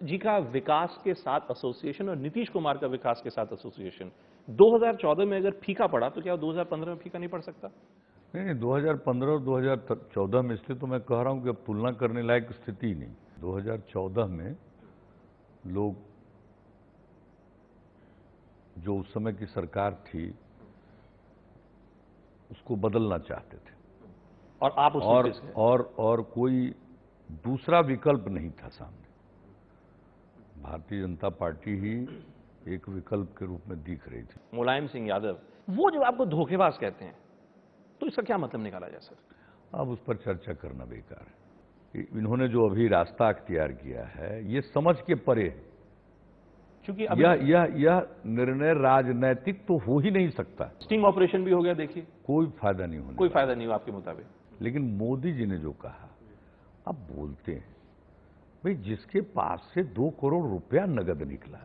जी का विकास के साथ एसोसिएशन और नीतीश कुमार का विकास के साथ एसोसिएशन 2014 में अगर फीका पड़ा तो क्या 2015 में फीका नहीं पड़ सकता? नहीं, 2015 और 2014 में, इसलिए तो मैं कह रहा हूं कि अब तुलना करने लायक स्थिति ही नहीं। 2014 में लोग, जो उस समय की सरकार थी, उसको बदलना चाहते थे और आप उस और कोई दूसरा विकल्प नहीं था सामने। भारतीय जनता पार्टी ही एक विकल्प के रूप में दिख रही थी। मुलायम सिंह यादव, वो जो आपको धोखेबाज कहते हैं, तो इसका क्या मतलब निकाला जाए सर? अब उस पर चर्चा करना बेकार है। इन्होंने जो अभी रास्ता अख्तियार किया है, ये समझ के परे है, क्योंकि यह निर्णय राजनैतिक तो हो ही नहीं सकता। स्टिंग ऑपरेशन भी हो गया, देखिए कोई फायदा नहीं होने, कोई फायदा नहीं हुआ आपके मुताबिक। लेकिन मोदी जी ने जो कहा, अब बोलते हैं भाई, जिसके पास से 2 करोड़ रुपया नगद निकला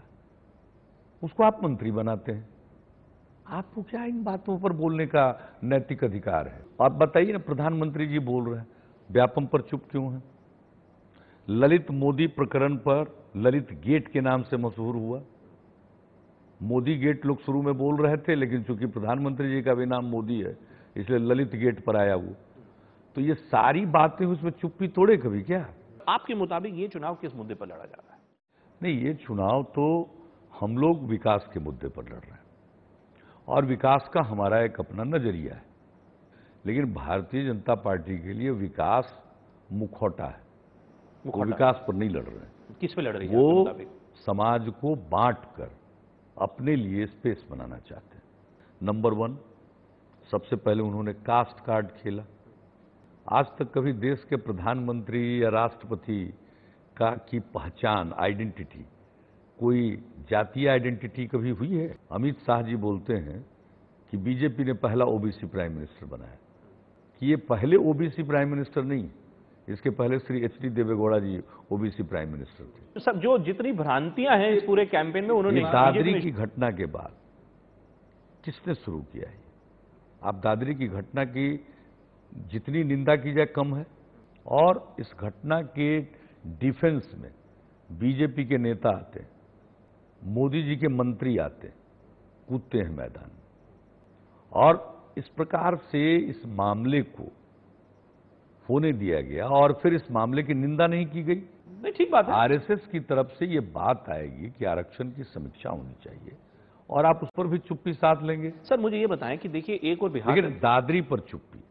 उसको आप मंत्री बनाते हैं, आपको क्या इन बातों पर बोलने का नैतिक अधिकार है? आप बताइए ना, प्रधानमंत्री जी बोल रहे हैं, व्यापम पर चुप क्यों है? ललित मोदी प्रकरण पर ललित गेट के नाम से मशहूर हुआ। मोदी गेट लोग शुरू में बोल रहे थे, लेकिन चूंकि प्रधानमंत्री जी का भी नाम मोदी है, इसलिए ललित गेट पर आया वो। तो ये सारी बातें उसमें चुप्पी तोड़े कभी क्या? आपके मुताबिक ये चुनाव किस मुद्दे पर लड़ा जा रहा है? नहीं, ये चुनाव तो हम लोग विकास के मुद्दे पर लड़ रहे हैं और विकास का हमारा एक अपना नजरिया है, लेकिन भारतीय जनता पार्टी के लिए विकास मुखौटा है। वो विकास पर नहीं लड़ रहे हैं। किस पे लड़ रही है? वो समाज को बांटकर अपने लिए स्पेस बनाना चाहते हैं। नंबर 1, सबसे पहले उन्होंने कास्ट कार्ड खेला। आज तक कभी देश के प्रधानमंत्री या राष्ट्रपति की पहचान, आइडेंटिटी, कोई जातीय आइडेंटिटी कभी हुई है? अमित शाह जी बोलते हैं कि बीजेपी ने पहला ओबीसी प्राइम मिनिस्टर बनाया, कि ये पहले ओबीसी प्राइम मिनिस्टर नहीं, इसके पहले श्री एचडी देवेगौड़ा जी ओबीसी प्राइम मिनिस्टर थे। सब जो जितनी भ्रांतियां हैं इस पूरे कैंपेन में, उन्होंने दादरी की घटना के बाद किसने शुरू किया है? आप दादरी की घटना की जितनी निंदा की जाए कम है, और इस घटना के डिफेंस में बीजेपी के नेता आते, मोदी जी के मंत्री आते, कूदते हैं मैदान में, और इस प्रकार से इस मामले को होने दिया गया और फिर इस मामले की निंदा नहीं की गई। नहीं, ठीक बात है। आरएसएस की तरफ से ये बात आएगी कि आरक्षण की समीक्षा होनी चाहिए और आप उस पर भी चुप्पी साध लेंगे। सर मुझे ये बताएं कि देखिए, एक और बिहार, लेकिन दादरी पर चुप्पी,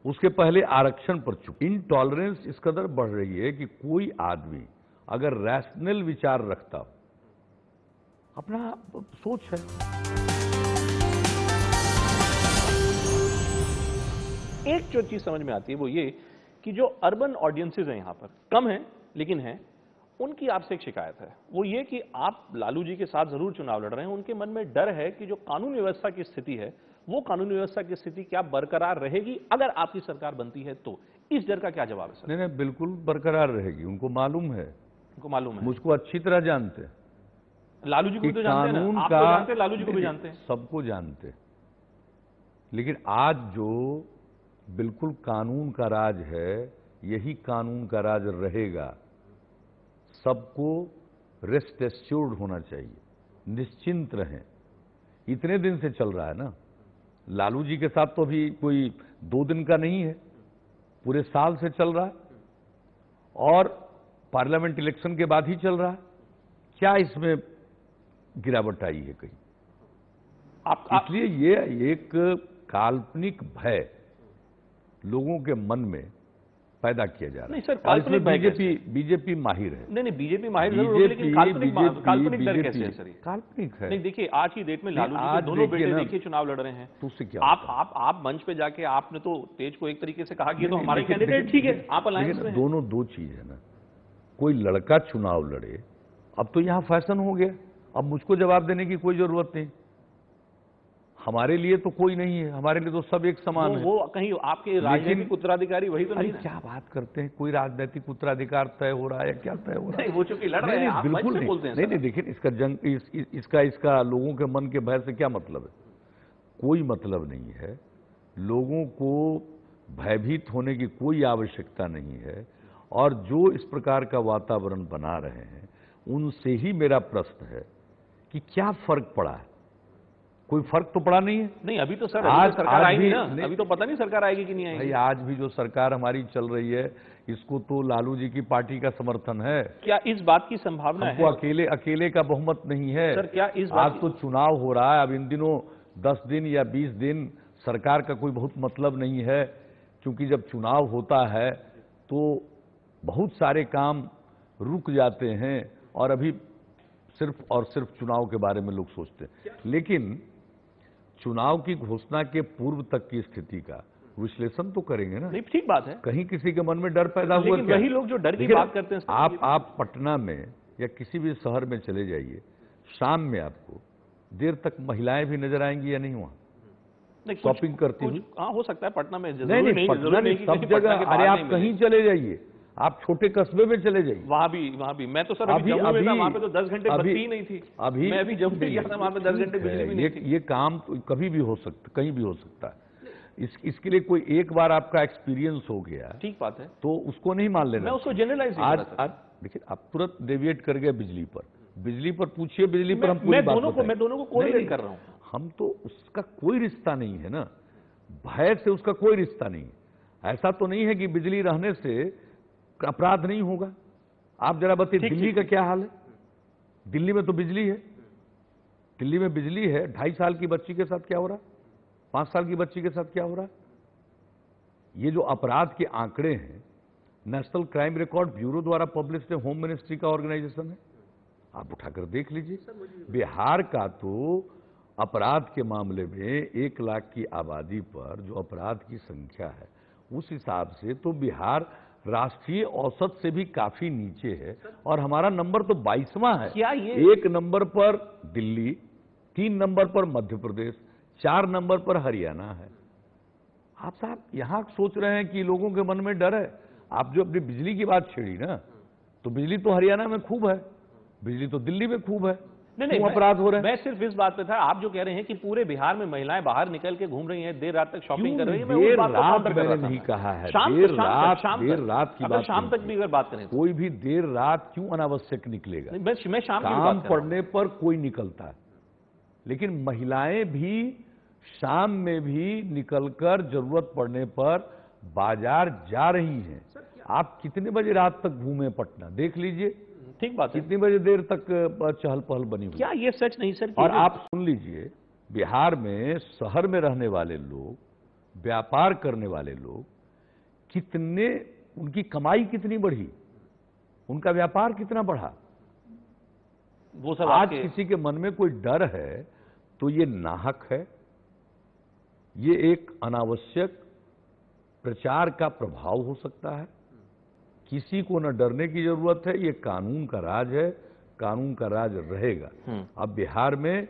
उसके पहले आरक्षण पर चुप्पी। इनटॉलरेंस इस कदर बढ़ रही है कि कोई आदमी अगर रैशनल विचार रखता हो, अपना सोच है। एक जो चीज समझ में आती है वो ये कि जो अर्बन ऑडियंसेस हैं यहां पर कम हैं, लेकिन हैं, उनकी आपसे एक शिकायत है, वो ये कि आप लालू जी के साथ जरूर चुनाव लड़ रहे हैं, उनके मन में डर है कि जो कानून व्यवस्था की स्थिति है, वो कानून व्यवस्था की स्थिति क्या बरकरार रहेगी अगर आपकी सरकार बनती है तो? इस डर का क्या जवाब है सर? नहीं, बिल्कुल बरकरार रहेगी। उनको मालूम है, मुझको अच्छी तरह जानते हैं। लालू जी को भी तो जानते हैं ना, आप तो जानते हैं, लालू जी को भी जानते हैं, सबको जानते हैं। लेकिन आज जो बिल्कुल कानून का राज है, यही कानून का राज रहेगा। सबको रेस्ट एश्योर्ड होना चाहिए, निश्चिंत रहें। इतने दिन से चल रहा है ना, लालू जी के साथ तो अभी कोई 2 दिन का नहीं है, पूरे साल से चल रहा है और पार्लियामेंट इलेक्शन के बाद ही चल रहा है। क्या इसमें गिरावट आई है कहीं? इसलिए ये एक काल्पनिक भय लोगों के मन में पैदा किया जा रहा है। नहीं सर, काल्पनिक बीजेपी माहिर है। नहीं, बीजेपी माहिर जरूर होगी, लेकिन काल्पनिक डर कैसे है सर? काल्पनिक है। नहीं देखिए, आज की डेट में लालू जी के दोनों बेटे देखिए चुनाव लड़ रहे हैं, तो उससे क्या आप मंच पे जाके आपने तो तेज को एक तरीके से कहा कि ये तो हमारे कैंडिडेट, ठीक है, आप अलायंस में। दोनों दो चीज है ना, कोई लड़का चुनाव लड़े, अब तो यहां फैशन हो गया, अब मुझको जवाब देने की कोई जरूरत नहीं। हमारे लिए तो कोई नहीं है, हमारे लिए तो सब एक समान है। वो कहीं आपके राजनीतिक उत्तराधिकारी वही तो नहीं है? क्या बात करते हैं, कोई राजनीतिक उत्तराधिकार तय हो रहा है? क्या तय हो रहा है? वो चूंकि लड़ रहे हैं, आप बिल्कुल नहीं बोलते हैं। नहीं, देखिए, इसका जंग, इसका लोगों के मन के भय से क्या मतलब है? कोई मतलब नहीं है। लोगों को भयभीत होने की कोई आवश्यकता नहीं है और जो इस प्रकार का वातावरण बना रहे हैं उनसे ही मेरा प्रश्न है कि क्या फर्क पड़ा है? कोई फर्क तो पड़ा नहीं है। नहीं, अभी तो सर आज सरकार आई भी नहीं ना, अभी तो पता नहीं सरकार आएगी कि नहीं भाई, आएगी। आज भी जो सरकार हमारी चल रही है इसको तो लालू जी की पार्टी का समर्थन है। क्या इस बात की संभावना हमको है? अकेले का बहुमत नहीं है सर, क्या इस बात आज तो चुनाव हो रहा है। अब इन दिनों 10 दिन या 20 दिन सरकार का कोई बहुत मतलब नहीं है, क्योंकि जब चुनाव होता है तो बहुत सारे काम रुक जाते हैं और अभी सिर्फ और सिर्फ चुनाव के बारे में लोग सोचते हैं। लेकिन चुनाव की घोषणा के पूर्व तक की स्थिति का विश्लेषण तो करेंगे ना। नहीं, ठीक बात है, कहीं किसी के मन में डर पैदा हुआ लेकिन क्या? वही लोग जो डर की देखिए, बात करते हैं सर, आप पटना में या किसी भी शहर में चले जाइए, शाम में आपको देर तक महिलाएं भी नजर आएंगी या नहीं वहां नहीं, शॉपिंग करती हुई? हाँ, हो सकता है पटना में, नहीं जरूरी नहीं, पटना जरूरी नहीं, कि सब कहीं पटना जगह। के अरे बाहर आप नहीं कहीं मिले। चले जाइए, आप छोटे कस्बे में चले जाइए, वहां भी मैं तो सर अभी जम्मू में था, वहां पे तो 10 घंटे बत्ती ही नहीं थी। अभी मैं अभी जम्मू गया था, वहां पे 10 घंटे बिजली भी नहीं थी। ये काम तो कभी भी हो सकता, कहीं भी हो सकता है। इसके लिए कोई एक बार आपका एक्सपीरियंस हो गया, ठीक बात है, तो उसको नहीं मान लेना। मैं उसको जनरलाइज नहीं आज कर रहा था। देखिए, आप तुरंत डेविएट कर गए बिजली पर पूछिए, बिजली पर हम पूरी मैं बात दोनों बताएं। को कोरिलेट कर रहा हूं। हम तो उसका कोई रिश्ता नहीं है ना, भय से उसका कोई रिश्ता नहीं है। ऐसा तो नहीं है कि बिजली रहने से अपराध नहीं होगा। आप जरा बताइए दिल्ली का क्या हाल है? दिल्ली में तो बिजली है, दिल्ली में बिजली है, 2.5 साल की बच्ची के साथ क्या हो रहा है, 5 साल की बच्ची के साथ क्या हो रहा है? ये जो अपराध के आंकड़े हैं, नेशनल क्राइम रिकॉर्ड ब्यूरो द्वारा पब्लिश है, होम मिनिस्ट्री का ऑर्गेनाइजेशन है, आप उठाकर देख लीजिए। बिहार का तो अपराध के मामले में 1 लाख की आबादी पर जो अपराध की संख्या है, उस हिसाब से तो बिहार राष्ट्रीय औसत से भी काफी नीचे है और हमारा नंबर तो 22वां है। क्या ये 1 नंबर पर दिल्ली, 3 नंबर पर मध्य प्रदेश, 4 नंबर पर हरियाणा है। आप साहब यहां सोच रहे हैं कि लोगों के मन में डर है। आप जो अपनी बिजली की बात छेड़ी ना, तो बिजली तो हरियाणा में खूब है, बिजली तो दिल्ली में खूब है। नहीं, अपराध हो रहे हैं। मैं सिर्फ इस बात पे था, आप जो कह रहे हैं कि पूरे बिहार में महिलाएं बाहर निकल के घूम रही हैं, देर रात तक शॉपिंग कर रही हैं, मैं उस बात को काउंटर कर रहा था। नहीं कहा है शाम देर तक की बात, शाम तक भी अगर बात करें तो कोई भी देर रात क्यों अनावश्यक निकलेगा? मैं शाम की काम बात कर रहा हूं। पड़ने पर कोई निकलता है, लेकिन महिलाएं भी शाम में भी निकलकर जरूरत पड़ने पर बाजार जा रही हैं। आप कितने बजे रात तक घूमे पटना, देख लीजिए, ठीक बात है, कितनी बजे देर तक चहल पहल बनी हुई। क्या ये सच नहीं सर? और आप सुन लीजिए, बिहार में शहर में रहने वाले लोग, व्यापार करने वाले लोग, कितने, उनकी कमाई कितनी बढ़ी, उनका व्यापार कितना बढ़ा। वो सब आज किसी के मन में कोई डर है तो ये नाहक है, ये एक अनावश्यक प्रचार का प्रभाव हो सकता है। किसी को न डरने की जरूरत है, ये कानून का राज है, कानून का राज रहेगा। अब बिहार में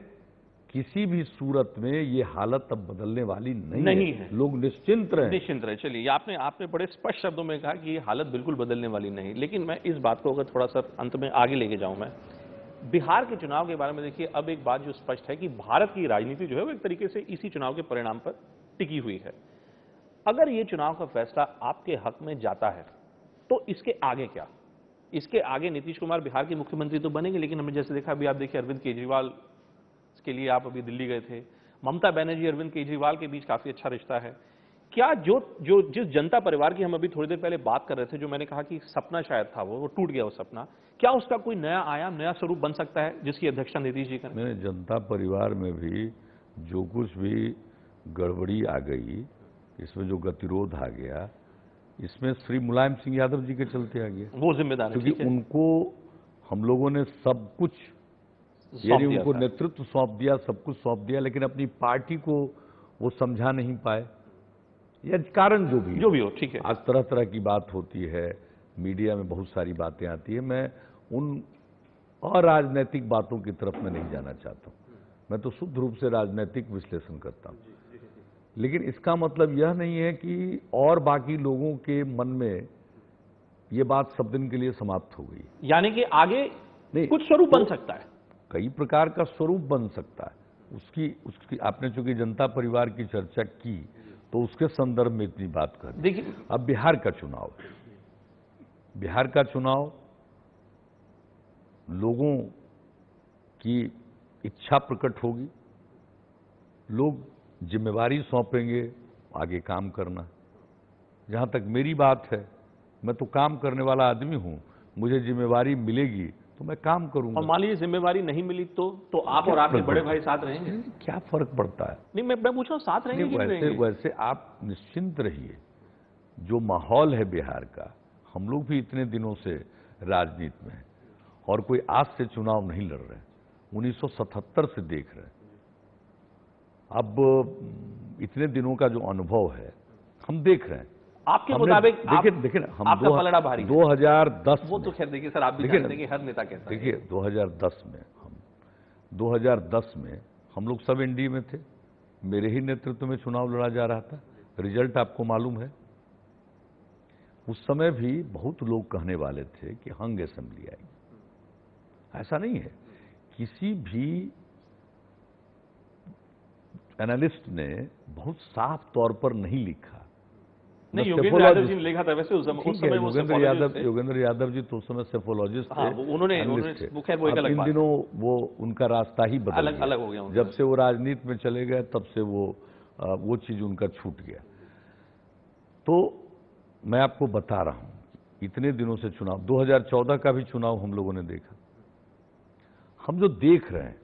किसी भी सूरत में ये हालत अब बदलने वाली नहीं है। लोग निश्चिंत रहे। चलिए, आपने बड़े स्पष्ट शब्दों में कहा कि ये हालत बिल्कुल बदलने वाली नहीं, लेकिन मैं इस बात को अगर थोड़ा सा अंत में आगे लेके जाऊं, मैं बिहार के चुनाव के बारे में देखिए, अब एक बात जो स्पष्ट है कि भारत की राजनीति जो है वो एक तरीके से इसी चुनाव के परिणाम पर टिकी हुई है। अगर ये चुनाव का फैसला आपके हक में जाता है तो इसके आगे क्या? इसके आगे नीतीश कुमार बिहार के मुख्यमंत्री तो बनेंगे, लेकिन हमने जैसे देखा, अभी आप देखिए अरविंद केजरीवाल के लिए आप अभी दिल्ली गए थे, ममता बनर्जी अरविंद केजरीवाल के बीच काफी अच्छा रिश्ता है। क्या जिस जनता परिवार की हम अभी थोड़ी देर पहले बात कर रहे थे, जो मैंने कहा कि सपना शायद था, वो टूट गया वो सपना, क्या उसका कोई नया आयाम, नया स्वरूप बन सकता है जिसकी अध्यक्षता नीतीश जी करें? मैंने जनता परिवार में भी जो कुछ भी गड़बड़ी आ गई, इसमें जो गतिरोध आ गया, इसमें श्री मुलायम सिंह यादव जी के चलते आ गया। वो जिम्मेदार है, क्योंकि उनको हम लोगों ने सब कुछ, यानी उनको नेतृत्व सौंप दिया, सब कुछ सौंप दिया, लेकिन अपनी पार्टी को वो समझा नहीं पाए, या कारण जो भी हो, ठीक है। आज तरह तरह की बात होती है, मीडिया में बहुत सारी बातें आती है, मैं उन अराजनैतिक बातों की तरफ में नहीं जाना चाहता हूं। मैं तो शुद्ध रूप से राजनीतिक विश्लेषण करता हूं, लेकिन इसका मतलब यह नहीं है कि और बाकी लोगों के मन में ये बात सब दिन के लिए समाप्त हो गई, यानी कि आगे नहीं कुछ स्वरूप बन सकता है, कई प्रकार का स्वरूप बन सकता है। उसकी आपने चूंकि जनता परिवार की चर्चा की, तो उसके संदर्भ में इतनी बात कर। देखिए, अब बिहार का चुनाव, बिहार का चुनाव लोगों की इच्छा प्रकट होगी, लोग जिम्मेवारी सौंपेंगे, आगे काम करना। जहां तक मेरी बात है, मैं तो काम करने वाला आदमी हूं, मुझे जिम्मेवारी मिलेगी तो मैं काम करूंगा। और मान लीजिए जिम्मेवारी नहीं मिली तो आप और आपके बड़े भाई साथ रहेंगे? क्या फर्क पड़ता है? नहीं, मैं पूछ रहा हूं साथ रहेंगे कि नहीं रहेंगे? वैसे आप निश्चिंत रहिए, जो माहौल है बिहार का, हम लोग भी इतने दिनों से राजनीति में हैं और कोई आज से चुनाव नहीं लड़ रहे, 1977 से देख रहे हैं। अब इतने दिनों का जो अनुभव है हम देख रहे हैं। आपके मुताबिक देखिए हम आपका पलड़ा भारी है। 2010 वो तो खैर देखिए सर, आप भी जानते हैं कि हर नेता कहता है। देखिए 2010 में हम लोग सब एनडीए में थे, मेरे ही नेतृत्व में चुनाव लड़ा जा रहा था, रिजल्ट आपको मालूम है। उस समय भी बहुत लोग कहने वाले थे कि हंग असेंबली आएगी। ऐसा नहीं है, किसी भी एनालिस्ट ने बहुत साफ तौर पर नहीं लिखा। नहीं, योगेंद्र यादव जी ने लिखा था वैसे उस समय वो योगेंद्र यादव जी तो उस समय सेफोलॉजिस्ट थे। हाँ, उन्होंने खैर वो एक अलग बात। इन दिनों वो उनका रास्ता ही बदल गया, अलग हो गया। जब से वो राजनीति में चले गए तब से वो चीज उनका छूट गया। तो मैं आपको बता रहा हूं, इतने दिनों से चुनाव, 2014 का भी चुनाव हम लोगों ने देखा। हम जो देख रहे हैं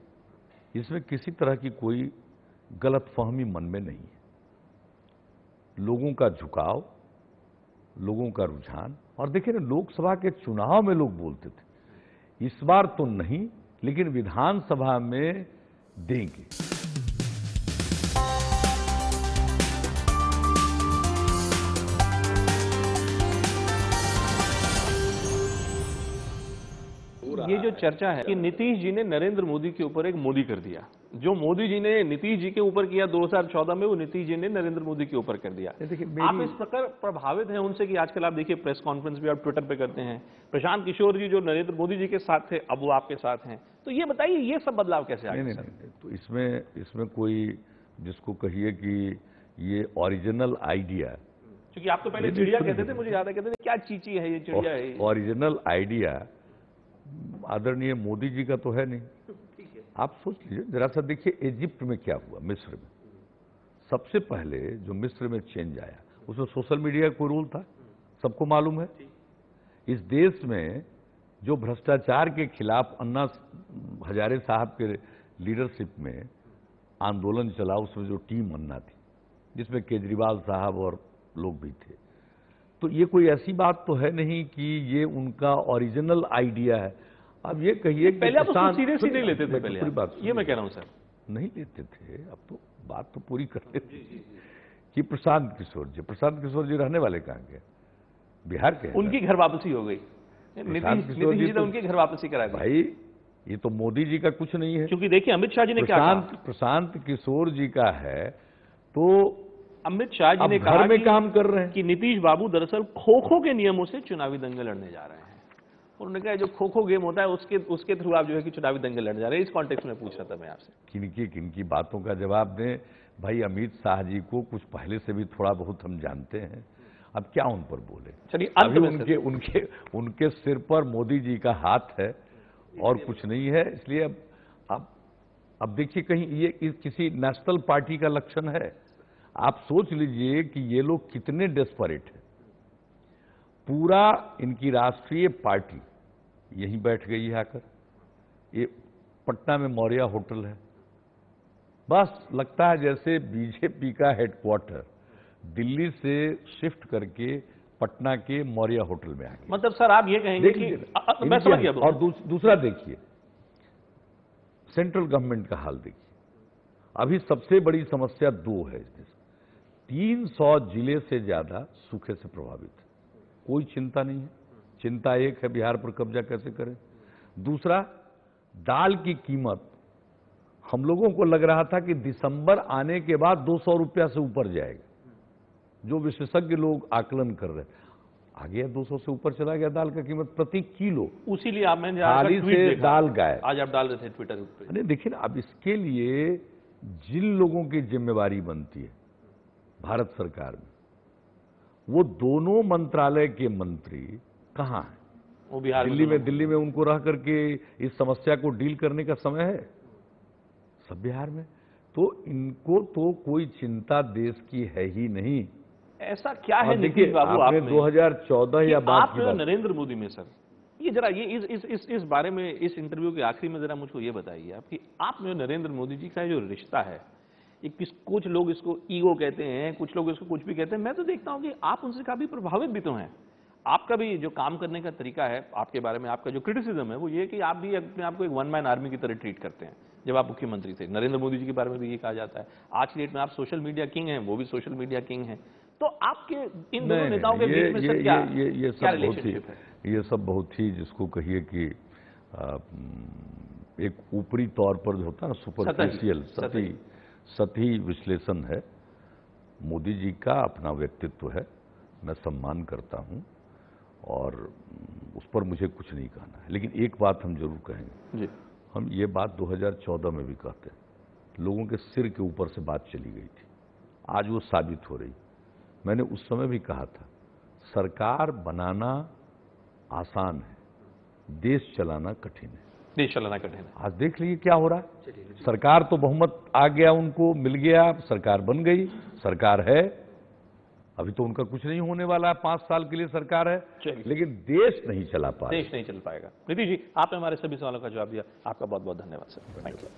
इसमें किसी तरह की कोई गलतफहमी मन में नहीं है। लोगों का झुकाव, लोगों का रुझान, और देखिए ना, लोकसभा के चुनाव में लोग बोलते थे इस बार तो नहीं, लेकिन विधानसभा में देंगे। ये जो चर्चा है कि नीतीश जी ने नरेंद्र मोदी के ऊपर एक मोदी कर दिया, जो मोदी जी ने नीतीश जी के ऊपर किया 2014 में, वो नीतीश जी ने नरेंद्र मोदी के ऊपर कर दिया। आप इस प्रकार प्रभावित हैं उनसे कि आजकल आप देखिए प्रेस कॉन्फ्रेंस भी आप ट्विटर पे करते हैं, प्रशांत किशोर जी जो नरेंद्र मोदी जी के साथ थे अब वो आपके साथ हैं, तो ये बताइए ये सब बदलाव कैसे आ गए? तो इसमें कोई जिसको कहिए कि ये ओरिजिनल आइडिया, क्योंकि आप तो पहले चिड़िया कहते थे, मुझे याद है, कहते थे क्या चीची है ये, चिड़िया है। ओरिजिनल आइडिया आदरणीय मोदी जी का तो है नहीं। आप सोच लीजिए जरा सा, देखिए इजिप्ट में क्या हुआ, मिस्र में। सबसे पहले जो मिस्र में चेंज आया उसमें सोशल मीडिया का कोई रोल था, सबको मालूम है। इस देश में जो भ्रष्टाचार के खिलाफ अन्ना हजारे साहब के लीडरशिप में आंदोलन चला, उसमें जो टीम अन्ना थी जिसमें केजरीवाल साहब और लोग भी थे, तो ये कोई ऐसी बात तो है नहीं कि ये उनका ओरिजिनल आइडिया है। अब ये कहिए पहले आप उसको सीरियसली नहीं लेते थे, पहले पूरी बात ये मैं कह रहा हूं सर, नहीं लेते थे। अब तो बात तो पूरी कर लेते कि प्रशांत किशोर जी रहने वाले कहाँ के? बिहार के। उनकी घर वापसी हो गई, नीतीश जी ने उनकी घर वापसी करा दी। भाई ये तो मोदी जी का कुछ नहीं है, क्योंकि देखिए अमित शाह जी ने क्या कहा, प्रशांत किशोर जी का है, तो अमित शाह जी ने कहा घर में काम कर रहे हैं कि नीतीश बाबू दरअसल खो-खो के नियमों से चुनावी दंगल लड़ने जा रहे हैं। उन्होंने कहा जो खो-खो गेम होता है उसके थ्रू आप जो है कि चुनावी दंगल लड़ने जा रहे हैं। इस कॉन्टेक्स्ट में पूछ रहा था मैं आपसे। किनकी बातों का जवाब दें भाई? अमित शाह जी को कुछ पहले से भी थोड़ा बहुत हम जानते हैं, अब क्या उन पर बोले? चलिए, अभी उनके सिर पर मोदी जी का हाथ है और कुछ नहीं है। इसलिए अब देखिए, कहीं ये किसी नेशनल पार्टी का लक्षण है? आप सोच लीजिए कि ये लोग कितने डेस्परेट हैं। पूरा इनकी राष्ट्रीय पार्टी यहीं बैठ गई है आकर। ये पटना में मौर्या होटल है, बस लगता है जैसे बीजेपी का हेडक्वार्टर दिल्ली से शिफ्ट करके पटना के मौर्या होटल में आ गया। मतलब सर आप ये कहेंगे कि मैं समझ गया। और दूसरा देखिए, सेंट्रल गवर्नमेंट का हाल देखिए। अभी सबसे बड़ी समस्या दो है इस देश में। 300 जिले से ज्यादा सूखे से प्रभावित है, कोई चिंता नहीं है। चिंता एक है, बिहार पर कब्जा कैसे करें। दूसरा, दाल की कीमत हम लोगों को लग रहा था कि दिसंबर आने के बाद 200 रुपया से ऊपर जाएगा, जो विशेषज्ञ लोग आकलन कर रहे हैं। आ गया 200 से ऊपर चला गया दाल का कीमत प्रति किलो। उसी लिए मैंने थाली से दाल गाय आज आप डाल रहे थे ट्विटर पे। अरे देखिए ना, अब इसके लिए जिन लोगों की जिम्मेवारी बनती है भारत सरकार में, वो दोनों मंत्रालय के मंत्री कहाँ है? वो बिहार दिल्ली में उनको रह करके इस समस्या को डील करने का समय है? सब बिहार में। तो इनको तो कोई चिंता देश की है ही नहीं। ऐसा क्या है देखिए, नीतीश बाबू आपने आप में 2014 या बाद की बात, नरेंद्र मोदी में सर, ये जरा ये इस बारे में, इस इंटरव्यू के आखिरी में जरा मुझको ये बताइए आप कि आप में नरेंद्र मोदी जी का जो रिश्ता है, ये कुछ लोग इसको ईगो कहते हैं, कुछ लोग इसको कुछ भी कहते हैं, मैं तो देखता हूं कि आप उनसे काफी प्रभावित भी तो हैं। आपका भी जो काम करने का तरीका है, आपके बारे में आपका जो क्रिटिसिज्म है, वो ये कि आप भी अपने आप को एक वन मैन आर्मी की तरह ट्रीट करते हैं। जब आप मुख्यमंत्री थे, नरेंद्र मोदी जी के बारे में भी ये कहा जाता है। आज की डेट में आप सोशल मीडिया किंग हैं, वो भी सोशल मीडिया किंग हैं। तो आपके इन दोनों नेताओं के बीच में सर क्या रिलेशनशिप है? ये सब बहुत ही, जिसको कहिए कि एक ऊपरी तौर पर जो होता है ना, सुपरफिशियल, सतही विश्लेषण है। मोदी जी का अपना व्यक्तित्व है, मैं सम्मान करता हूं और उस पर मुझे कुछ नहीं कहना है। लेकिन एक बात हम जरूर कहेंगे जी। हम ये बात 2014 में भी कहते हैं, लोगों के सिर के ऊपर से बात चली गई थी, आज वो साबित हो रही। मैंने उस समय भी कहा था, सरकार बनाना आसान है, देश चलाना कठिन है। देश चलाना कठिन है। आज देख लीजिए क्या हो रहा है। सरकार तो बहुमत आ गया, उनको मिल गया, सरकार बन गई, सरकार है। अभी तो उनका कुछ नहीं होने वाला है, 5 साल के लिए सरकार है, लेकिन देश नहीं चला पाएगा। देश नहीं चल पाएगा। नीतीश जी, आपने हमारे सभी सवालों का जवाब दिया, आपका बहुत बहुत धन्यवाद सर। Thank you.